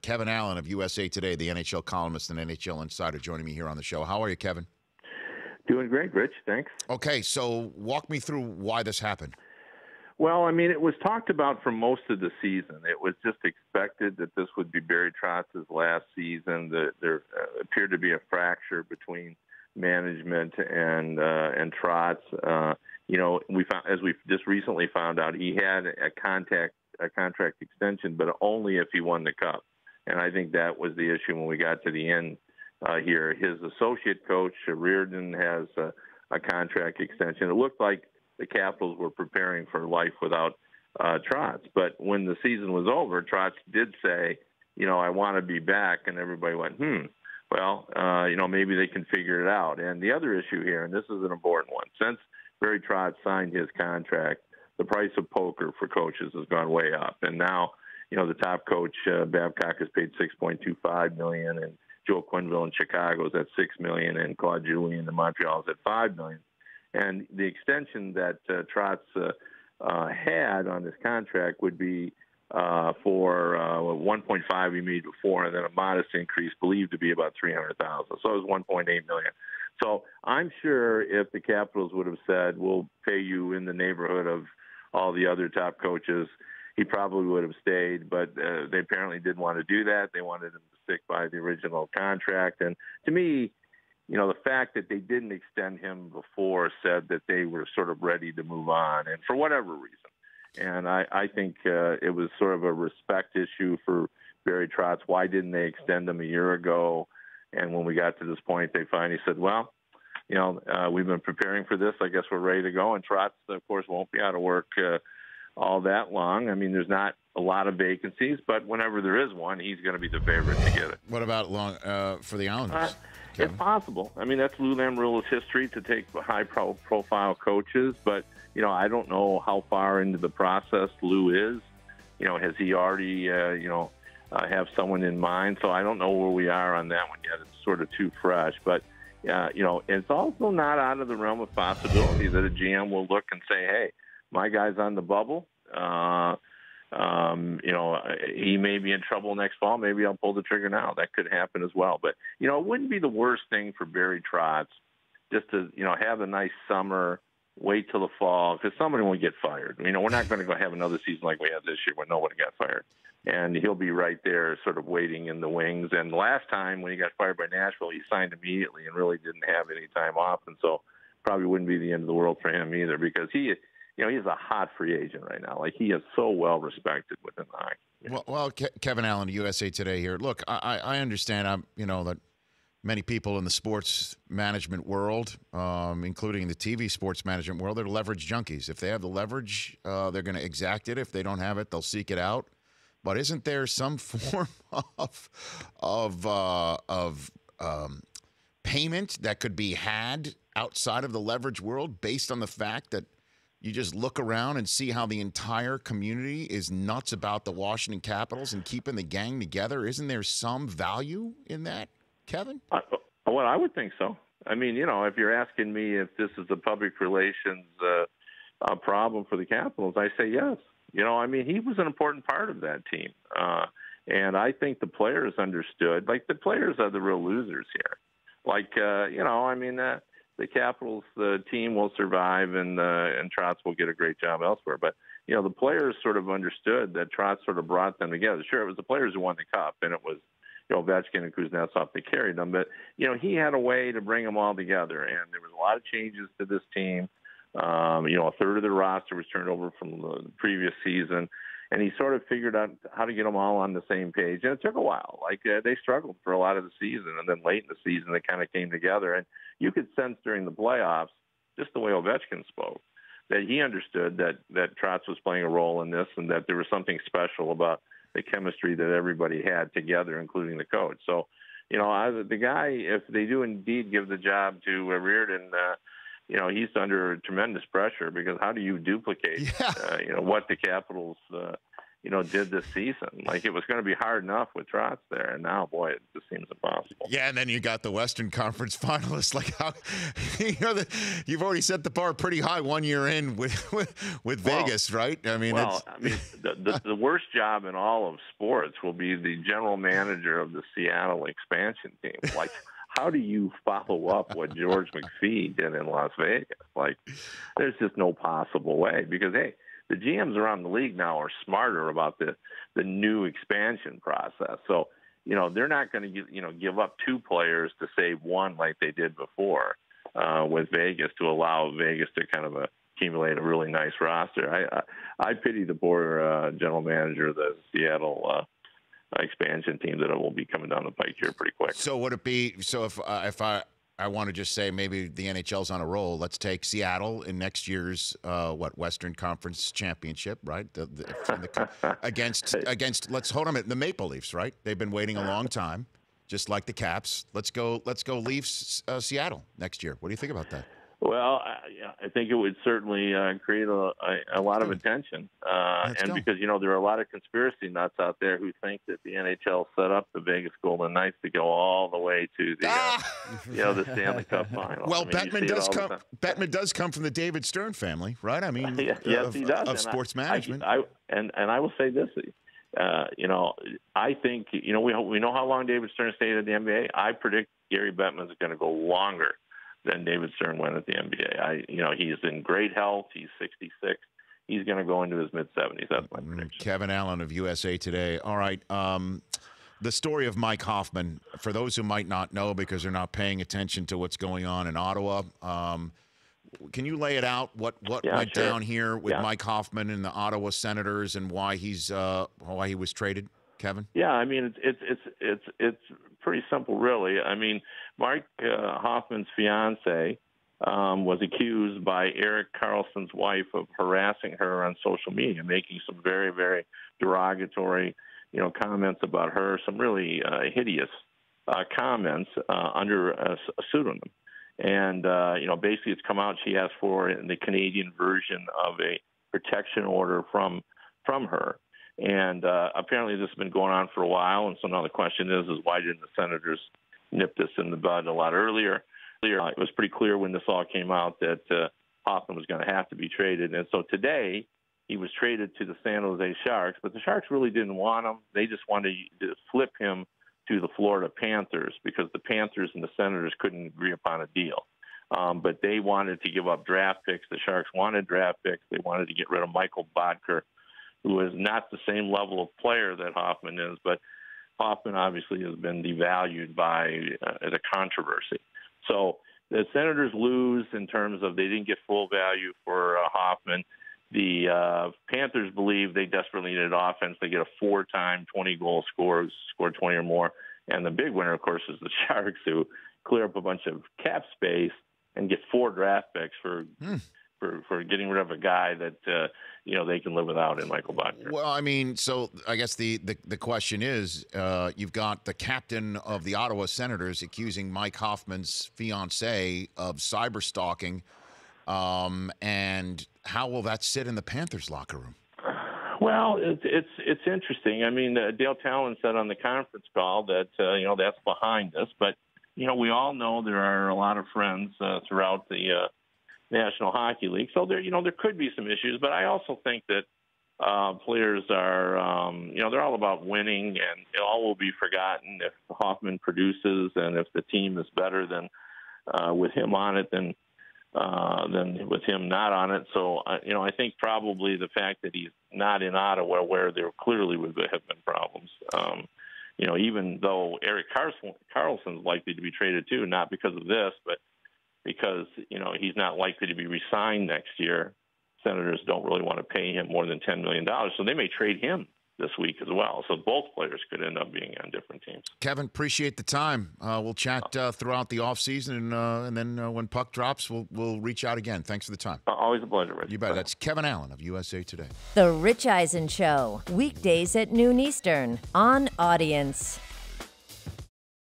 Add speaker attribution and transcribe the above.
Speaker 1: Kevin Allen of USA Today, the NHL columnist and NHL insider, joining me here on the show. How are you, Kevin?
Speaker 2: Doing great, Rich. Thanks.
Speaker 1: Okay, so walk me through why this happened.
Speaker 2: Well, I mean, it was talked about for most of the season. It was just expected that this would be Barry Trotz's last season. There appeared to be a fracture between management and Trotz. We found, as we just recently found out, he had a contract extension, but only if he won the Cup. And I think that was the issue when we got to the end here. His associate coach, Reardon, has a contract extension. It looked like the Capitals were preparing for life without Trotz. But when the season was over, Trotz did say, I want to be back. And everybody went, well, maybe they can figure it out. And the other issue here, and this is an important one, since Barry Trotz signed his contract, the price of poker for coaches has gone way up. And now, the top coach, Babcock, is paid $6.25 million, and Joe Quenneville in Chicago is at $6 million, and Claude Julien in Montreal is at $5 million. And the extension that Trotz had on his contract would be for 1.5 he made before, and then a modest increase believed to be about $300,000. So it was $1.8 million. So I'm sure if the Capitals would have said, we'll pay you in the neighborhood of all the other top coaches, he probably would have stayed. But they apparently didn't want to do that. They wanted him to stick by the original contract. And to me, the fact that they didn't extend him before said that they were sort of ready to move on, and for whatever reason. And I think it was sort of a respect issue for Barry Trotz. Why didn't they extend him a year ago? And when we got to this point, they finally said, well, we've been preparing for this. I guess we're ready to go. And Trotz, of course, won't be out of work all that long. I mean, there's not a lot of vacancies, but whenever there is one, he's going to be the favorite to get it.
Speaker 1: What about for the Islanders?
Speaker 2: It's possible. I mean, that's Lou Lamoriello's history, to take high-profile coaches, but, I don't know how far into the process Lou is. Has he already, have someone in mind? So I don't know where we are on that one yet. It's sort of too fresh, but, it's also not out of the realm of possibility that a GM will look and say, hey, my guy's on the bubble. He may be in trouble next fall. Maybe I'll pull the trigger now. That could happen as well. But, it wouldn't be the worst thing for Barry Trotz just to, have a nice summer, wait till the fall, because somebody will get fired. We're not going to go have another season like we had this year where nobody got fired. And he'll be right there sort of waiting in the wings. And last time when he got fired by Nashville, he signed immediately and really didn't have any time off. And so probably wouldn't be the end of the world for him either, because he's a hot free agent right now. Like, he is so well respected within the hockey.
Speaker 1: Well, Kevin Allen, USA Today here. Look, I understand. That many people in the sports management world, including the TV sports management world, they're leverage junkies. If they have the leverage, they're going to exact it. If they don't have it, they'll seek it out. But isn't there some form of payment that could be had outside of the leverage world based on the fact that you just look around and see how the entire community is nuts about the Washington Capitals and keeping the gang together? Isn't there some value in that, Kevin?
Speaker 2: Well, I would think so. I mean, if you're asking me if this is a public relations problem for the Capitals, I say yes. He was an important part of that team. And I think the players understood. Like, the players are the real losers here. Like, the Capitals, the team will survive, and Trotz will get a great job elsewhere. But, the players sort of understood that Trotz sort of brought them together. Sure, it was the players who won the Cup, and it was, Ovechkin and Kuznetsov that carried them. But, he had a way to bring them all together, and there was a lot of changes to this team. A third of the roster was turned over from the previous season, and he sort of figured out how to get them all on the same page. And it took a while. Like, they struggled for a lot of the season, and then late in the season they kind of came together. And you could sense during the playoffs, just the way Ovechkin spoke, that he understood that Trotz was playing a role in this, and that there was something special about the chemistry that everybody had together, including the coach. So, the guy, if they do indeed give the job to Reardon, he's under tremendous pressure, because how do you duplicate, what the Capitals, did this season. Like, it was going to be hard enough with Trotz there, and now, boy, it just seems impossible.
Speaker 1: Yeah, and then you got the Western Conference finalists. Like, how you've already set the bar pretty high 1 year in with Vegas, right? I mean,
Speaker 2: the worst job in all of sports will be the general manager of the Seattle expansion team. Like, how do you follow up what George McPhee did in Las Vegas? Like, there's just no possible way, because, hey, the GMs around the league now are smarter about the new expansion process. So, they're not going to, give up 2 players to save 1 like they did before with Vegas, to allow Vegas to kind of accumulate a really nice roster. I pity the poor general manager of the Seattle expansion team that will be coming down the pike here pretty quick.
Speaker 1: So would it be, so if I want to just say maybe the NHL's on a roll, let's take Seattle in next year's Western Conference Championship, right? Against let's hold them at the Maple Leafs, right? They've been waiting a long time, just like the Caps. Let's go Leafs Seattle next year. What do you think about that?
Speaker 2: Well, I think it would certainly create a lot of attention. And because, there are a lot of conspiracy nuts out there who think that the NHL set up the Vegas Golden Knights to go all the way to the, the Stanley Cup final.
Speaker 1: Well, Bettman does come from the David Stern family, right? I mean,
Speaker 2: yes, he does.
Speaker 1: Of sports management.
Speaker 2: And I will say this, I think, we know how long David Stern stayed at the NBA. I predict Gary Bettman's going to go longer than David Stern went at the NBA. He's in great health. He's 66. He's going to go into his mid-70s. That's my prediction.
Speaker 1: Kevin Allen of USA Today. All right. The story of Mike Hoffman, for those who might not know because they're not paying attention to what's going on in Ottawa, can you lay it out, what went down here with Mike Hoffman and the Ottawa Senators, and why he was traded, Kevin?
Speaker 2: Yeah, I mean, it's pretty simple, really. I mean, Mike Hoffman's fiance was accused by Erik Karlsson's wife of harassing her on social media, making some very, very derogatory, comments about her, some really hideous comments under a pseudonym. And, basically it's come out she asked for, in the Canadian version, of a protection order from her. And apparently this has been going on for a while, and so now the question is why didn't the Senators nip this in the bud a lot earlier? It was pretty clear when this all came out that Hoffman was going to have to be traded. And so today he was traded to the San Jose Sharks, but the Sharks really didn't want him. They just wanted to flip him to the Florida Panthers because the Panthers and the Senators couldn't agree upon a deal. But they wanted to give up draft picks. The Sharks wanted draft picks. They wanted to get rid of Michael Bodker, who is not the same level of player that Hoffman is, but Hoffman obviously has been devalued by the controversy. So the Senators lose in terms of they didn't get full value for Hoffman. The Panthers believe they desperately needed offense. They get a 4-time 20-goal scored 20 or more. And the big winner, of course, is the Sharks, who clear up a bunch of cap space and get 4 draft picks for getting rid of a guy that they can live without in Michael Bodker.
Speaker 1: Well, I mean, so I guess the question is, you've got the captain of the Ottawa Senators accusing Mike Hoffman's fiancée of cyber stalking, and how will that sit in the Panthers locker room?
Speaker 2: Well, it's interesting. I mean, Dale Talon said on the conference call that that's behind this, but we all know there are a lot of friends throughout the National Hockey League. So there could be some issues, but I also think that players are, they're all about winning, and it all will be forgotten if Hoffman produces and if the team is better than with him on it than with him not on it. So, I think probably the fact that he's not in Ottawa, where there clearly would have been problems, even though Erik Karlsson's likely to be traded too, not because of this, but because, he's not likely to be re-signed next year. Senators don't really want to pay him more than $10 million, so they may trade him this week as well. So both players could end up being on different teams.
Speaker 1: Kevin, appreciate the time. We'll chat throughout the offseason, and then when puck drops, we'll reach out again. Thanks for the time.
Speaker 2: Always a pleasure, Rich.
Speaker 1: You bet. That's Kevin Allen of USA Today.
Speaker 3: The Rich Eisen Show, weekdays at noon Eastern on Audience.